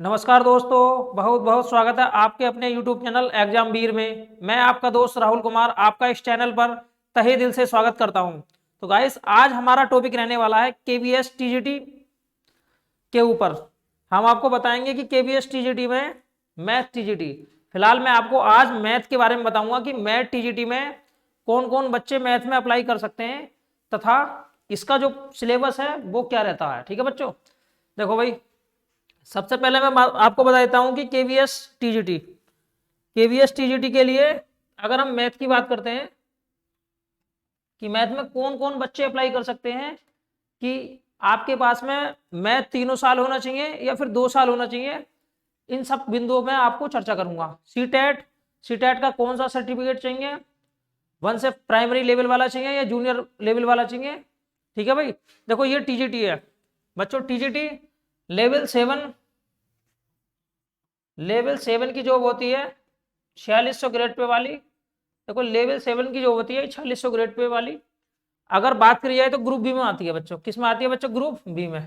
नमस्कार दोस्तों, बहुत बहुत स्वागत है आपके अपने YouTube चैनल एग्जाम वीर में। मैं आपका दोस्त राहुल कुमार आपका इस चैनल पर तहे दिल से स्वागत करता हूं। तो गाइस, आज हमारा टॉपिक रहने वाला है केवीएस टीजीटी के ऊपर। हम आपको बताएंगे कि केवीएस टीजीटी में मैथ टीजीटी। फिलहाल मैं आपको आज मैथ के बारे में बताऊंगा कि मैथ टीजीटी में कौन कौन बच्चे मैथ में अप्लाई कर सकते हैं तथा इसका जो सिलेबस है वो क्या रहता है। ठीक है बच्चों, देखो भाई, सबसे पहले मैं आपको बता देता हूं कि केवीएस टीजीटी के लिए अगर हम मैथ की बात करते हैं कि मैथ में कौन कौन बच्चे अप्लाई कर सकते हैं, कि आपके पास में मैथ 3 साल होना चाहिए या फिर 2 साल होना चाहिए। इन सब बिंदुओं में आपको चर्चा करूंगा। सीटेट का कौन सा सर्टिफिकेट चाहिए, 1 से प्राइमरी लेवल वाला चाहिए या जूनियर लेवल वाला चाहिए। ठीक है भाई, देखो ये टीजीटी है बच्चों। टीजीटी लेवल 7 की जॉब होती है 4600 ग्रेड पे वाली। देखो लेवल 7 की जॉब होती है 4600 ग्रेड पे वाली। अगर बात करी जाए तो ग्रुप बी में आती है बच्चों। किस में आती है बच्चों? ग्रुप बी में।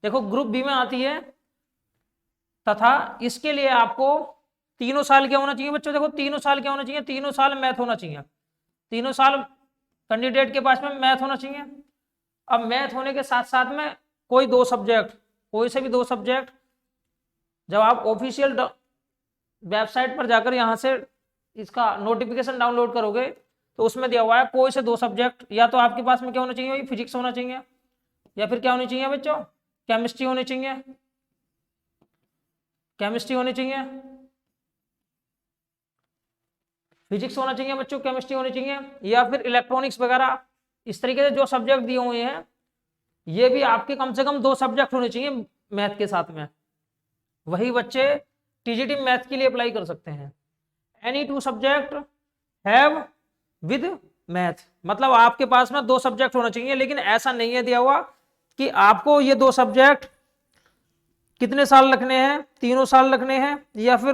देखो ग्रुप बी में आती है तथा इसके लिए आपको 3 साल क्या होना चाहिए बच्चों? देखो 3 साल क्या होना चाहिए? 3 साल मैथ होना चाहिए। 3 साल कैंडिडेट के पास में मैथ होना चाहिए। अब मैथ होने के साथ साथ में कोई से भी दो सब्जेक्ट जब आप ऑफिशियल वेबसाइट पर जाकर यहाँ से इसका नोटिफिकेशन डाउनलोड करोगे तो उसमें दिया हुआ है कोई से 2 सब्जेक्ट। या तो आपके पास में क्या होना चाहिए? फिजिक्स होना चाहिए, या फिर क्या होनी चाहिए बच्चों? केमिस्ट्री होनी चाहिए। फिजिक्स होना चाहिए बच्चों, केमिस्ट्री होनी चाहिए, या फिर इलेक्ट्रॉनिक्स वगैरह। इस तरीके से जो सब्जेक्ट दिए हुए हैं ये भी आपके कम से कम 2 सब्जेक्ट होने चाहिए मैथ के साथ में। वही बच्चे टीजीटी मैथ के लिए अप्लाई कर सकते हैं। Any 2 subject have with math, मतलब आपके पास में 2 सब्जेक्ट होना चाहिए। लेकिन ऐसा नहीं है दिया हुआ कि आपको ये 2 सब्जेक्ट कितने साल रखने हैं, 3 साल रखने हैं या फिर,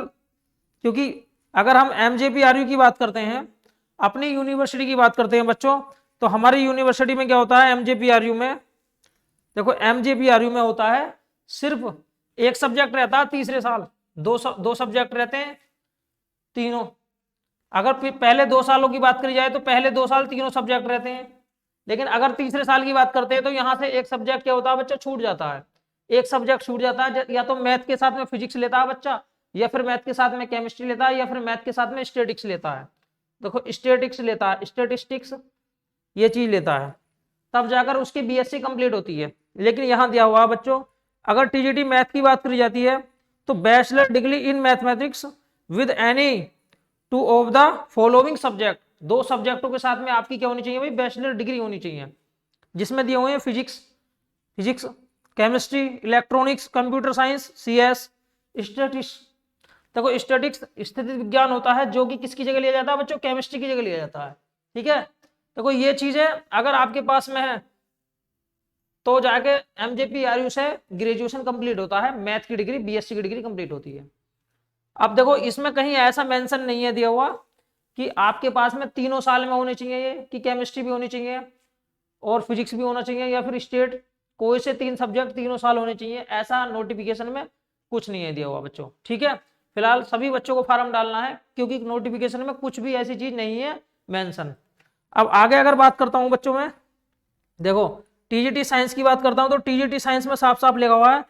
क्योंकि अगर हम एमजेपीआरयू की बात करते हैं, अपनी यूनिवर्सिटी की बात करते हैं बच्चों, तो हमारी यूनिवर्सिटी में क्या होता है? एमजेपीआरयू में, देखो एमजेपीआरयू में होता है सिर्फ एक सब्जेक्ट रहता है तीसरे साल, दो सब्जेक्ट रहते हैं तीनों। अगर पहले 2 सालों की बात करी जाए तो पहले 2 साल तीनों सब्जेक्ट रहते हैं। लेकिन अगर तीसरे साल की बात करते हैं तो यहाँ से एक सब्जेक्ट क्या होता है बच्चा? छूट जाता है। एक सब्जेक्ट छूट जाता है, या तो मैथ के साथ में फिजिक्स लेता है बच्चा, या फिर मैथ के साथ में केमिस्ट्री लेता है, या फिर मैथ के साथ में स्टेटिक्स लेता है। देखो स्टेटिस्टिक्स ये चीज लेता है, तब जाकर उसकी बीएससी कंप्लीट होती है। लेकिन यहाँ दिया हुआ बच्चों, अगर टीजीटी मैथ की बात करी जाती है तो bachelor degree in mathematics with any 2 of the following subject. 2 सब्जेक्टों के साथ में आपकी क्या होनी चाहिए भाई? बैचलर डिग्री होनी चाहिए, जिसमें दिए हुए हैं physics, chemistry, electronics, computer science, CS, statistics. देखो स्टैटिक्स स्थिति विज्ञान होता है जो कि किसकी जगह लिया जाता है बच्चों? केमिस्ट्री की जगह लिया जाता है। ठीक है, देखो ये चीजें अगर आपके पास में है तो जाके एमजेपीआरयू से ग्रेजुएशन कंप्लीट होता है, मैथ की डिग्री, बीएससी की डिग्री कंप्लीट होती है। अब देखो इसमें कहीं ऐसा मेंशन नहीं है दिया हुआ कि आपके पास में 3 साल में होने चाहिए ये, कि केमिस्ट्री भी होनी चाहिए और फिजिक्स भी होना चाहिए, या फिर स्टेट कोई से 3 सब्जेक्ट 3 साल होने चाहिए। ऐसा नोटिफिकेशन में कुछ नहीं है दिया हुआ बच्चों। ठीक है, फिलहाल सभी बच्चों को फॉर्म डालना है क्योंकि नोटिफिकेशन में कुछ भी ऐसी चीज नहीं है मेंशन। अब आगे अगर बात करता हूं बच्चों में, देखो टीजीटी साइंस की बात करता हूं तो टीजीटी साइंस में साफ साफ लिखा हुआ है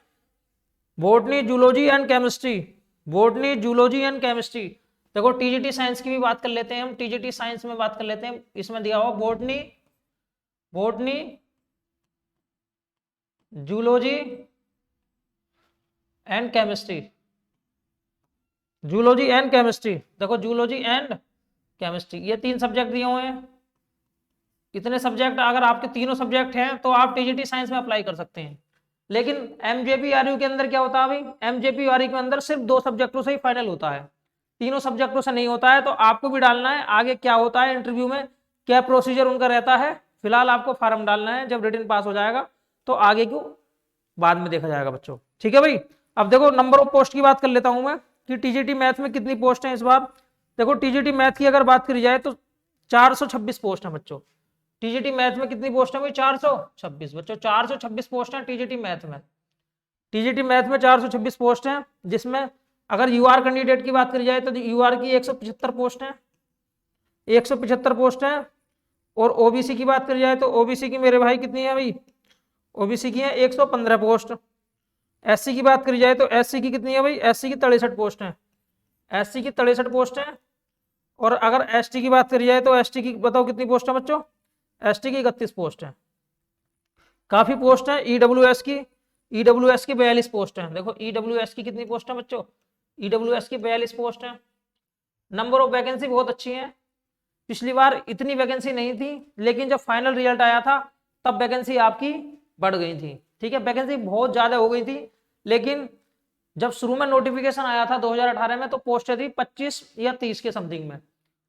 बॉटनी जूलॉजी एंड केमिस्ट्री। देखो टीजीटी साइंस की भी बात कर लेते हैं हम। टीजीटी साइंस में बात कर लेते हैं, इसमें दिया हुआ बॉटनी जूलॉजी एंड केमिस्ट्री। देखो जूलॉजी एंड केमिस्ट्री ये 3 सब्जेक्ट दिए हुए हैं। इतने सब्जेक्ट अगर आपके 3 सब्जेक्ट हैं तो आप टीजीटी साइंस में अप्लाई कर सकते हैं। लेकिन एमजेपीआरयू के अंदर क्या होता है भाई? एमजेपीआरयू के अंदर सिर्फ 2 सब्जेक्टों से ही फाइनल होता है, 3 सब्जेक्टों से नहीं होता है। तो आपको भी डालना है आगे क्या होता है इंटरव्यू में, क्या प्रोसीजर उनका रहता है। फिलहाल आपको फॉर्म डालना है, जब रिटन पास हो जाएगा तो आगे को बाद में देखा जाएगा बच्चों। ठीक है भाई, अब देखो नंबर ऑफ पोस्ट की बात कर लेता हूं मैं कि टीजीटी मैथ में कितनी पोस्ट है इस बार। देखो टीजीटी मैथ की अगर बात करी जाए तो 426 पोस्ट है बच्चों। टीजीटी मैथ में कितनी पोस्ट है भाई? 426 बच्चों, 426 पोस्ट है टीजीटी मैथ में। टीजीटी मैथ में 426 पोस्ट हैं, जिसमें अगर यूआर कैंडिडेट की बात करी जाए तो यूआर की 175 पोस्ट हैं, 175 पोस्ट हैं। और ओबीसी की बात करी जाए तो ओबीसी की मेरे भाई कितनी है भाई, ओबीसी की है 115 पोस्ट। एससी की बात करी जाए तो एससी की कितनी है भाई, एससी की 63 पोस्ट हैं, एससी की 63 पोस्ट हैं। और अगर एसटी की बात करी जाए तो एसटी की बताओ कितनी पोस्ट है बच्चों, एसटी की 31 पोस्ट है। काफी पोस्ट है। ईडब्ल्यूएस की 42 पोस्ट है। देखो ईडब्ल्यूएस की कितनी पोस्ट है बच्चों, ईडब्ल्यूएस की 42 पोस्ट है। नंबर ऑफ वैकेंसी बहुत अच्छी है। पिछली बार इतनी वैकेंसी नहीं थी, लेकिन जब फाइनल रिजल्ट आया था तब वैकेंसी आपकी बढ़ गई थी। ठीक है, वैकेंसी बहुत ज्यादा हो गई थी, लेकिन जब शुरू में नोटिफिकेशन आया था 2018 में तो पोस्टें थी 25 या 30 के समथिंग में,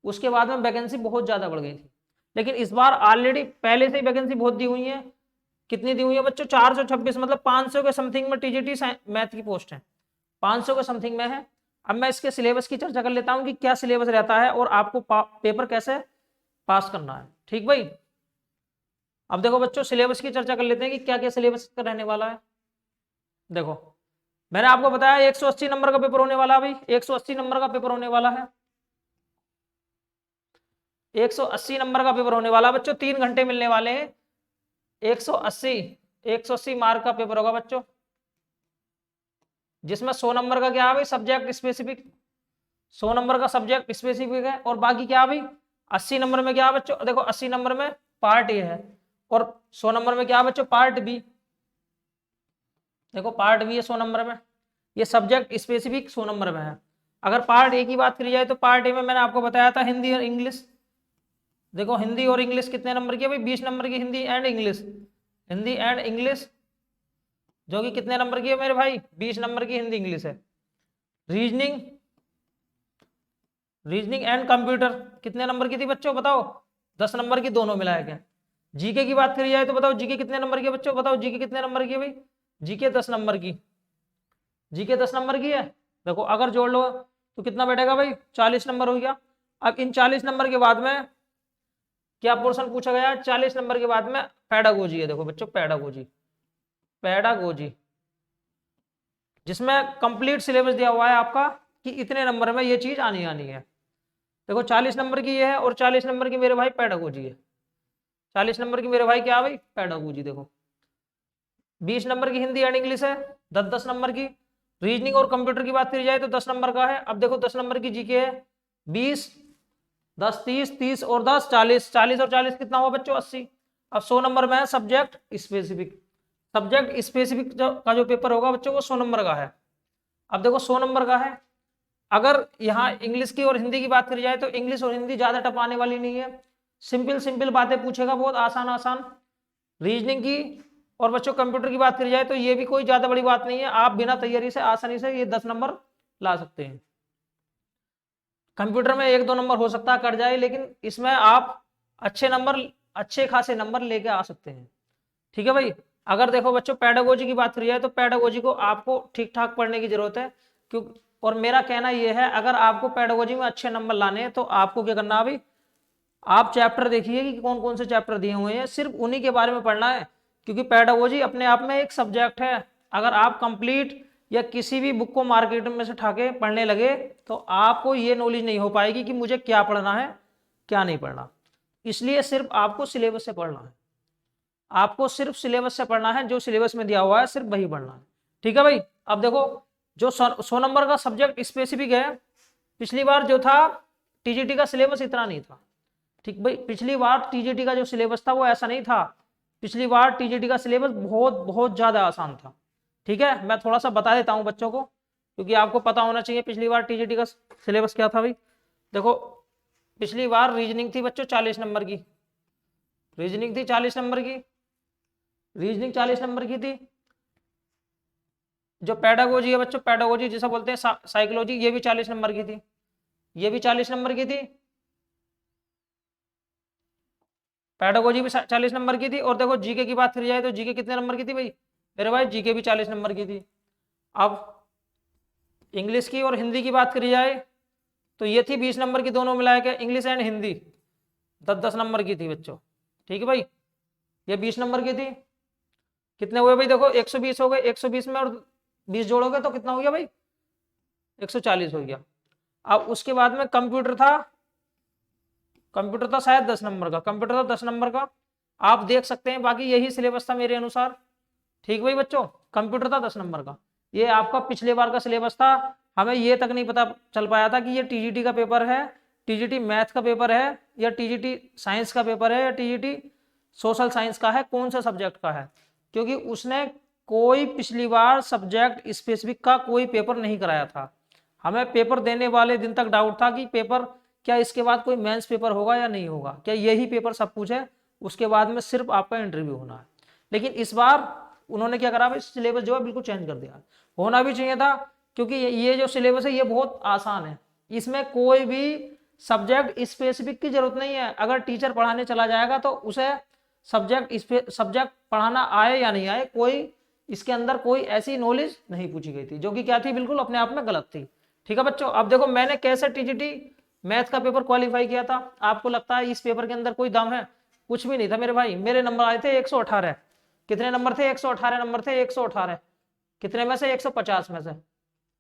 उसके बाद में वैकेंसी बहुत ज्यादा बढ़ गई थी। लेकिन इस बार ऑलरेडी पहले से ही वैकेंसी बहुत दी हुई है। कितनी दी हुई है बच्चों, 426, मतलब 500 के समथिंग में टीजीटी मैथ की पोस्ट है, 500 के समथिंग में है। अब मैं इसके सिलेबस की चर्चा कर लेता हूं कि क्या सिलेबस रहता है और आपको पेपर कैसे पास करना है। ठीक भाई, अब देखो बच्चों सिलेबस की चर्चा कर लेते हैं कि क्या क्या सिलेबस का रहने वाला है। देखो मैंने आपको बताया 180 नंबर का पेपर होने वाला है भाई, 180 नंबर का पेपर होने वाला है, 180 नंबर का पेपर होने वाला बच्चों, 3 घंटे मिलने वाले हैं। 180 मार्क का पेपर होगा बच्चों, जिसमें 100 नंबर का क्या है भाई, सब्जेक्ट स्पेसिफिक, 100 नंबर का सब्जेक्ट स्पेसिफिक है। और बाकी क्या भाई 80 नंबर में क्या है बच्चों, देखो 80 नंबर में पार्ट ए है और 100 नंबर में क्या है बच्चों, पार्ट बी। देखो पार्ट बी है 100 नंबर में, ये सब्जेक्ट स्पेसिफिक 100 नंबर में है। अगर पार्ट ए की बात करी जाए तो पार्ट ए में मैंने आपको बताया था हिंदी और इंग्लिश। देखो हिंदी और इंग्लिश कितने नंबर की है भाई, 20 नंबर की Hindi and English, Hindi and English जो कि कितने नंबर की है मेरे भाई, 20 नंबर की हिंदी इंग्लिश है। रीजनिंग, रीजनिंग एंड कंप्यूटर कितने नंबर की थी बच्चों बताओ, 10 नंबर की दोनों मिलाया गया। जीके की बात करी जाए तो बताओ जीके कितने नंबर की है बच्चों, बताओ जीके कितने नंबर की है भाई, जीके 10 नंबर की, जीके 10 नंबर की है। देखो अगर जोड़ लो तो कितना बैठेगा भाई, 40 नंबर हो गया। अब इन 40 नंबर के बाद में क्या पोर्शन पूछा गया, 40 नंबर के बाद में पैडागोजी है। देखो बच्चों पैडागोजी, पैडागोजी जिसमें कंप्लीट सिलेबस दिया हुआ है आपका कि इतने नंबर में ये चीज आनी आनी है। देखो 40 नंबर की ये है और 40 नंबर की मेरे भाई पैडागोजी है, 40 नंबर की मेरे भाई क्या है भाई, पैडागोजी। देखो 20 नंबर की हिंदी एंड इंग्लिश है, 10-10 नंबर की। रीजनिंग और कंप्यूटर की बात करी जाए तो 10 नंबर का है। अब देखो 10 नंबर की जीके है, 20 10 30 30 और 10 40, 40 और 40 कितना हुआ बच्चों, 80। अब 100 नंबर में है सब्जेक्ट स्पेसिफिक, सब्जेक्ट स्पेसिफिक का जो पेपर होगा बच्चों वो 100 नंबर का है। अब देखो 100 नंबर का है। अगर यहाँ इंग्लिश की और हिंदी की बात करी जाए तो इंग्लिश और हिंदी ज्यादा टफ आने वाली नहीं है, सिंपल सिंपल बातें पूछेगा, बहुत आसान आसान। रीजनिंग की और बच्चों कंप्यूटर की बात करी जाए तो ये भी कोई ज्यादा बड़ी बात नहीं है, आप बिना तैयारी से आसानी से ये 10 नंबर ला सकते हैं। कंप्यूटर में 1-2 नंबर हो सकता है कट जाए, लेकिन इसमें आप अच्छे नंबर, अच्छे खासे नंबर लेके आ सकते हैं। ठीक है भाई। अगर देखो बच्चों पैडागोजी की बात करी जाए तो पैडागोजी को आपको ठीक ठाक पढ़ने की जरूरत है, क्योंकि और मेरा कहना यह है अगर आपको पैडागोजी में अच्छे नंबर लाने हैं तो आपको क्या करना है भाई, आप चैप्टर देखिए कि कौन कौन से चैप्टर दिए हुए हैं, सिर्फ उन्हीं के बारे में पढ़ना है। क्योंकि पैडागोजी अपने आप में एक सब्जेक्ट है, अगर आप कंप्लीट या किसी भी बुक को मार्केट में से ठाके पढ़ने लगे तो आपको ये नॉलेज नहीं हो पाएगी कि मुझे क्या पढ़ना है क्या नहीं पढ़ना। इसलिए सिर्फ आपको सिलेबस से पढ़ना है, आपको सिर्फ सिलेबस से पढ़ना है, जो सिलेबस में दिया हुआ है सिर्फ वही पढ़ना है। ठीक है भाई। अब देखो जो 100 नंबर का सब्जेक्ट स्पेसिफिक है, पिछली बार जो था टीजीटी का सिलेबस इतना नहीं था। ठीक भाई, पिछली बार टीजीटी का जो सिलेबस था वो ऐसा नहीं था, पिछली बार टीजीटी का सिलेबस बहुत बहुत ज्यादा आसान था। ठीक है, मैं थोड़ा सा बता देता हूं बच्चों को, क्योंकि आपको पता होना चाहिए पिछली बार टीजीटी का सिलेबस क्या था भाई। देखो पिछली बार रीजनिंग थी बच्चों 40 नंबर की, रीजनिंग थी 40 नंबर की, रीजनिंग 40 नंबर की थी। जो पैडागोजी है बच्चों, पैडागोजी जिसे बोलते हैं साइकोलॉजी, ये भी 40 नंबर की थी, ये भी 40 नंबर की थी, पैडागोजी भी 40 नंबर की थी। और देखो जीके की बात करी जाए तो जीके कितने नंबर की थी भाई मेरे भाई, जीके भी 40 नंबर की थी। अब इंग्लिश की और हिंदी की बात करी जाए तो ये थी 20 नंबर की, दोनों मिला के इंग्लिश एंड हिंदी 10-10 नंबर की थी बच्चों। ठीक है भाई, ये 20 नंबर की थी। कितने हुए भाई, देखो 120 हो गए, 120 में और 20 जोड़ोगे तो कितना हो गया भाई, 140 हो गया। अब उसके बाद में कंप्यूटर था शायद 10 नंबर का, कंप्यूटर था 10 नंबर का, आप देख सकते हैं, बाकी यही सिलेबस था मेरे अनुसार। ठीक भाई बच्चों, कंप्यूटर था 10 नंबर का, ये आपका पिछले बार का सिलेबस था। हमें ये तक नहीं पता चल पाया था कि ये टीजीटी का पेपर है, टीजीटी मैथ का पेपर है, या टीजीटी साइंस का पेपर है, या टीजीटी सोशल साइंस का है, कौन सा सब्जेक्ट का है, क्योंकि उसने कोई पिछली बार सब्जेक्ट स्पेसिफिक का कोई पेपर नहीं कराया था। हमें पेपर देने वाले दिन तक डाउट था कि पेपर क्या इसके बाद कोई मेंस पेपर होगा या नहीं होगा, क्या यही पेपर सब कुछ है, उसके बाद में सिर्फ आपका इंटरव्यू होना है। लेकिन इस बार उन्होंने क्या करा, सिलेबस जो है बिल्कुल चेंज कर दिया। होना भी चाहिए था, क्योंकि ये जो सिलेबस है ये बहुत आसान है, इसमें कोई भी सब्जेक्ट स्पेसिफिक की जरूरत नहीं है। अगर टीचर पढ़ाने चला जाएगा तो उसे सब्जेक्ट पढ़ाना आए या नहीं आए, कोई इसके अंदर कोई ऐसी नॉलेज नहीं पूछी गई थी, जो कि क्या थी, बिल्कुल अपने आप में गलत थी। ठीक है बच्चों, अब देखो मैंने कैसे टीजीटी मैथ का पेपर क्वालिफाई किया था। आपको लगता है इस पेपर के अंदर कोई दम है? कुछ भी नहीं था मेरे भाई, मेरे नंबर आए थे 118। कितने नंबर थे? 118 नंबर थे, 118 कितने में से? 150 में से।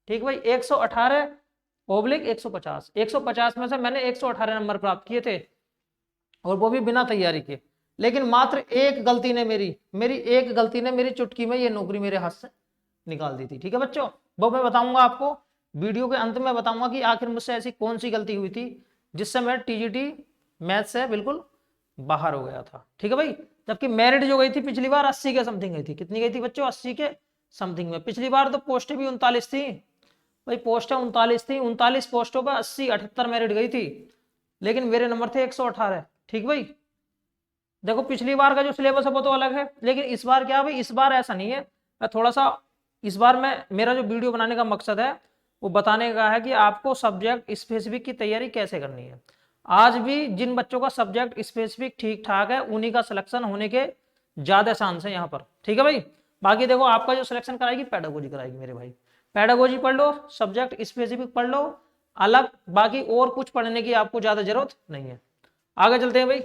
ठीक भाई, 118/150, 150 में से मैंने 118 नंबर प्राप्त किए थे, और वो भी बिना तैयारी के। लेकिन मात्र एक गलती ने मेरी एक गलती ने मेरी चुटकी में ये नौकरी मेरे हाथ से निकाल दी थी। ठीक है बच्चों, वो मैं बताऊंगा आपको वीडियो के अंत में, बताऊंगा कि आखिर मुझसे ऐसी कौन सी गलती हुई थी जिससे मैं टीजीटी मैथ से बिल्कुल बाहर हो गया था। ठीक है भाई, जबकि मेरिट जो गई थी पिछली बार 80 के समथिंग गई थी। कितनी गई थी बच्चों? 80 के समथिंग में। पिछली बार तो पोस्टें भी 39 थी भाई, पोस्टें 39 थी, 39 पोस्टों पर 80-78 मेरिट गई थी, लेकिन मेरे नंबर थे 118। ठीक भाई, देखो पिछली बार का जो सिलेबस है वो तो अलग है, लेकिन इस बार क्या भाई, इस बार ऐसा नहीं है। मैं थोड़ा सा, इस बार मैं, मेरा जो वीडियो बनाने का मकसद है वो बताने का है कि आपको सब्जेक्ट स्पेसिफिक की तैयारी कैसे करनी है। आज भी जिन बच्चों का सब्जेक्ट स्पेसिफिक ठीक ठाक है उन्हीं का सिलेक्शन होने के ज्यादा चांस है यहाँ पर। ठीक है भाई, बाकी देखो आपका जो सिलेक्शन कराएगी पेडागोजी कराएगी मेरे भाई। पेडागोजी पढ़ लो, सब्जेक्ट स्पेसिफिक पढ़ लो अलग, बाकी और कुछ पढ़ने की आपको ज्यादा जरूरत नहीं है। आगे चलते हैं भाई।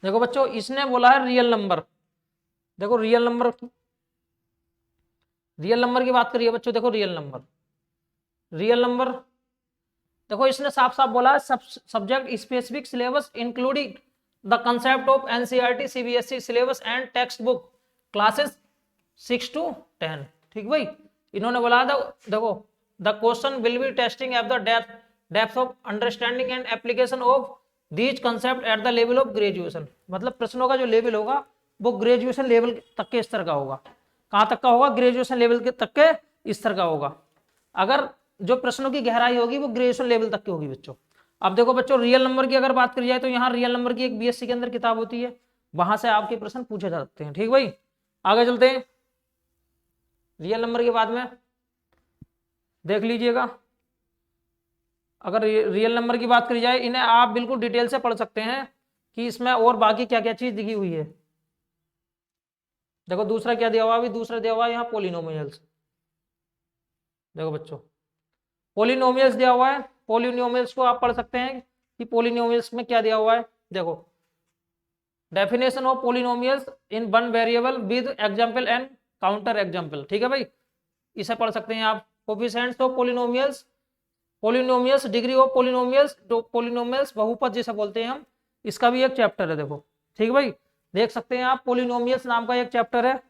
देखो बच्चों, इसने बोला है रियल नंबर। देखो रियल नंबर की बात करिए बच्चों। देखो रियल नंबर देखो इसने साफ साफ बोला है, subject specific syllabus including the concept of NCERT CBSE syllabus and text book classes 6 to 10। ठीक भाई, इन्होंने बोला था, देखो the question will be testing at the depth of understanding and application of these concept at the level of graduation. मतलब प्रश्नों का जो लेवल होगा वो ग्रेजुएशन लेवल तक के स्तर का होगा। कहां तक का होगा? ग्रेजुएशन लेवल के तक के स्तर का होगा। अगर जो प्रश्नों की गहराई होगी वो ग्रेजुएशन लेवल तक की होगी बच्चों। अब देखो बच्चों, रियल नंबर की अगर बात करी जाए तो यहाँ रियल नंबर की एक बीएससी के अंदर किताब होती है, वहां से आपके प्रश्न पूछे जा सकते हैं। ठीक भाई, आगे चलते हैं। रियल नंबर के बाद में देख लीजिएगा, अगर रियल नंबर की बात करी जाए, इन्हें आप बिल्कुल डिटेल से पढ़ सकते हैं कि इसमें और बाकी क्या क्या चीज दिखी हुई है। देखो दूसरा क्या दिया हुआ, अभी दूसरा दिया हुआ है यहाँ पोलिनोमियल्स। देखो बच्चों, पोलिनोमियल्स दिया हुआ है, पोलिनोमियल्स को आप पढ़ सकते हैं कि पोलिनोमियल्स में क्या दिया हुआ है। देखो, definition of polynomials in one variable with example and counter example. ठीक है भाई, इसे पढ़ सकते हैं आप। Coefficients of polynomials degree of polynomials बहुपद जिसे बोलते हैं हम, इसका भी एक चैप्टर है। देखो ठीक भाई, देख सकते हैं आप, पोलिनोमियल्स नाम का एक चैप्टर है।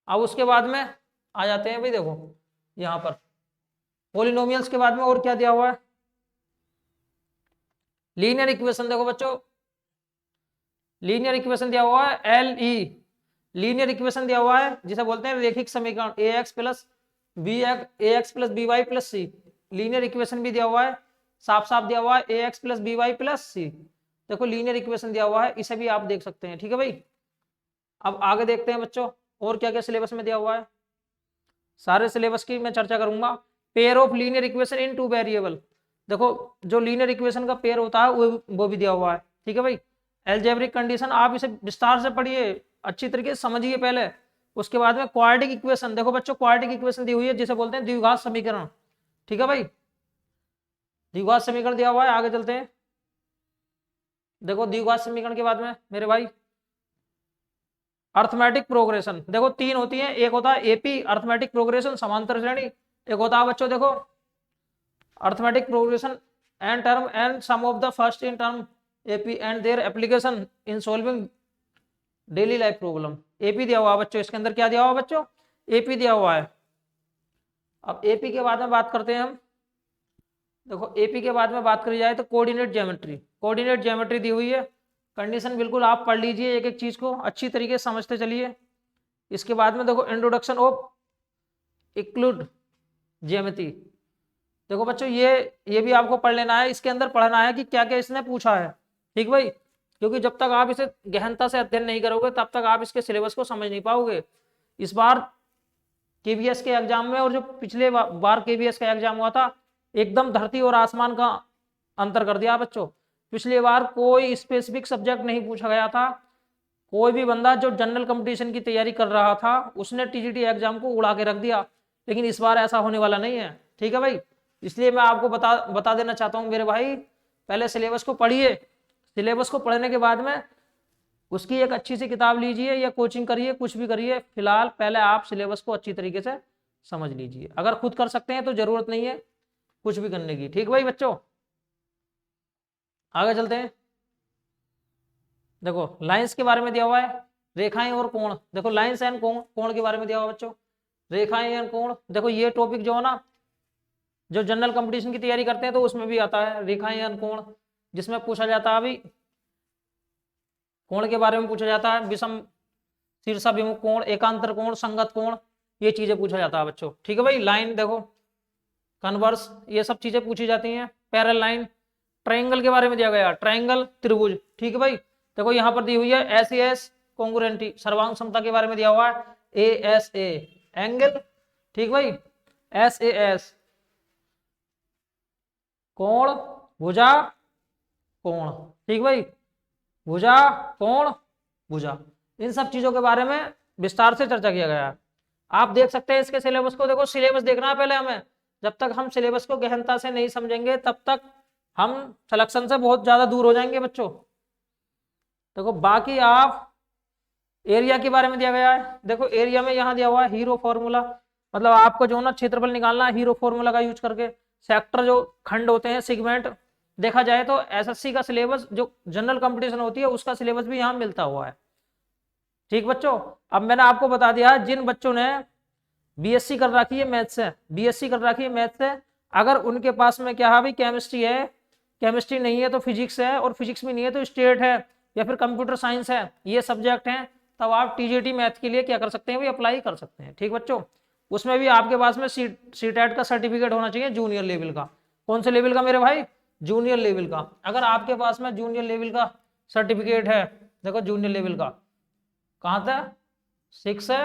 अब उसके बाद में आ जाते हैं भाई, देखो यहाँ पर पोलिनोमियल्स के बाद में और क्या दिया हुआ है, लीनियर इक्वेशन। देखो बच्चों, लीनियर इक्वेशन दिया हुआ है, लीनियर इक्वेशन दिया हुआ है जिसे बोलते हैं रैखिक समीकरण, ax plus by plus c। Linear equation भी दिया हुआ है, साफ साफ दिया हुआ है ax plus by plus c। देखो लीनियर इक्वेशन दिया हुआ है, इसे भी आप देख सकते हैं। ठीक है भाई, अब आगे देखते हैं बच्चों और क्या क्या सिलेबस में दिया हुआ है। सारे सिलेबस की मैं चर्चा करूंगा। Pair of linear equation in two variable. देखो जो लीनियर इक्वेशन का पेयर होता है वो भी दिया हुआ है। ठीक है भाई, एल्जेब्रिक कंडीशन आप इसे विस्तार से पढ़िए, अच्छी तरीके से समझिए पहले। उसके बाद में क्वाड्रेटिक इक्वेशन, देखो बच्चों क्वाड्रेटिक इक्वेशन दी हुई है जिसे बोलते हैं द्विघात समीकरण। ठीक है भाई, द्विघात समीकरण दिया हुआ है। आगे चलते हैं, देखो द्विघात समीकरण के बाद में मेरे भाई अर्थमेटिक प्रोग्रेशन, देखो 3 होती है, एक होता है एपी अर्थमेटिक प्रोग्रेशन समांतर श्रेणी, एक होता है बच्चों देखो arithmetic progression and term and sum of the first n term AP and their application in solving daily life problem. AP दिया हुआ है बच्चों, इसके अंदर क्या दिया हुआ है बच्चों, एपी दिया हुआ है। अब एपी के बाद में बात करते हैं हम, देखो एपी के बाद में बात करी जाए तो कोऑर्डिनेट ज्योमेट्री, कोऑर्डिनेट ज्योमेट्री दी हुई है। कंडीशन बिल्कुल आप पढ़ लीजिए, एक एक चीज को अच्छी तरीके से समझते चलिए। इसके बाद में देखो इंट्रोडक्शन ऑफ इक्लूड ज्यामिति, देखो बच्चों ये भी आपको पढ़ लेना है, इसके अंदर पढ़ना है कि क्या क्या इसने पूछा है, ठीक भाई, क्योंकि जब तक आप इसे गहनता से अध्ययन नहीं करोगे तब तक आप इसके सिलेबस को समझ नहीं पाओगे। इस बार केवीएस के एग्जाम में और जो पिछले बार केवीएस का एग्जाम हुआ था, एकदम धरती और आसमान का अंतर कर दिया बच्चों। पिछली बार कोई स्पेसिफिक सब्जेक्ट नहीं पूछा गया था, कोई भी बंदा जो जनरल कंपटीशन की तैयारी कर रहा था उसने टीजीटी एग्जाम को उड़ा के रख दिया, लेकिन इस बार ऐसा होने वाला नहीं है, ठीक है भाई। इसलिए मैं आपको बता देना चाहता हूँ मेरे भाई, पहले सिलेबस को पढ़िए, सिलेबस को पढ़ने के बाद में उसकी एक अच्छी सी किताब लीजिए या कोचिंग करिए, कुछ भी करिए, फिलहाल पहले आप सिलेबस को अच्छी तरीके से समझ लीजिए। अगर खुद कर सकते हैं तो जरूरत नहीं है कुछ भी करने की, ठीक भाई बच्चों। आगे चलते हैं, देखो लाइंस के बारे में दिया हुआ है, रेखाएं और कोण, देखो लाइंस एंड कोण, कोण के बारे में दिया हुआ बच्चों, रेखाएं एंड कोण, देखो ये टॉपिक जो है ना, जो जनरल कंपटीशन की तैयारी करते हैं तो उसमें भी आता है रेखाएं एंड कोण, जिसमें पूछा जाता है अभी कोण के बारे में पूछा जाता है, विषम शीर्षाभिमुख कोण, एकांतर कोण, संगत कोण, ये चीजें पूछा जाता है बच्चों, ठीक है भाई। लाइन देखो कन्वर्स, ये सब चीजें पूछी जाती हैं। पैरेलल लाइन, ट्रायंगल के बारे में दिया गया, ट्रायंगल त्रिभुज, ठीक है भाई। देखो यहाँ पर दी हुई है एस कॉन्ग्रुएंटी, सर्वांग समता के बारे में दिया हुआ है, ए एंगल, ठीक भाई, एस कोण, भुजा, कोण, ठीक भाई, भुजा, कोण, भुजा, इन सब चीजों के बारे में विस्तार से चर्चा किया गया है। आप देख सकते हैं इसके सिलेबस को, देखो सिलेबस देखना है पहले हमें, जब तक हम सिलेबस को गहनता से नहीं समझेंगे तब तक हम सिलेक्शन से बहुत ज्यादा दूर हो जाएंगे बच्चों। देखो बाकी आप एरिया के बारे में दिया गया है, देखो एरिया में यहाँ दिया हुआ है हीरो फॉर्मूला, मतलब आपको जो ना क्षेत्रफल निकालना है हीरो फॉर्मूला का यूज करके। सेक्टर जो खंड होते हैं, सेगमेंट, देखा जाए तो एसएससी का सिलेबस जो जनरल कंपटीशन होती है उसका सिलेबस भी यहाँ मिलता हुआ है, ठीक बच्चों। अब मैंने आपको बता दिया जिन बच्चों ने बीएससी कर रखी है मैथ से, बीएससी कर रखी है मैथ से, अगर उनके पास में क्या है भाई केमिस्ट्री है, केमिस्ट्री नहीं है तो फिजिक्स है, और फिजिक्स भी नहीं है तो स्टेट है या फिर कंप्यूटर साइंस है, ये सब्जेक्ट हैं, तब आप टीजीटी मैथ के लिए क्या कर सकते हैं भाई, अप्लाई कर सकते हैं, ठीक बच्चों। उसमें भी आपके पास में सीटेट का सर्टिफिकेट होना चाहिए जूनियर लेवल का। कौन से लेवल का मेरे भाई, जूनियर लेवल का। अगर आपके पास में जूनियर लेवल का सर्टिफिकेट है, देखो जूनियर लेवल का कहाँ था, 6 से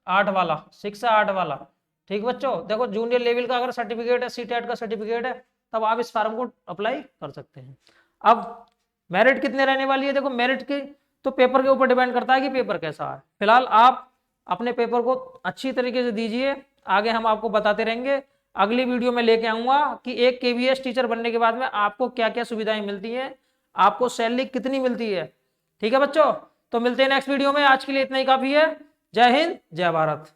8 वाला, 6 से 8 वाला, ठीक बच्चों। देखो जूनियर लेवल का अगर सर्टिफिकेट है, सीटेट का सर्टिफिकेट है, तब आप इस फॉर्म को अप्लाई कर सकते हैं। अब मेरिट कितने रहने वाली है, देखो मेरिट की तो पेपर के ऊपर डिपेंड करता है कि पेपर कैसा है। फिलहाल आप अपने पेपर को अच्छी तरीके से दीजिए, आगे हम आपको बताते रहेंगे। अगली वीडियो में लेके आऊंगा कि एक केवीएस टीचर बनने के बाद में आपको क्या क्या सुविधाएं मिलती हैं, आपको सैलरी कितनी मिलती है, ठीक है बच्चों। तो मिलते हैं नेक्स्ट वीडियो में, आज के लिए इतना ही काफी है। जय हिंद, जय भारत।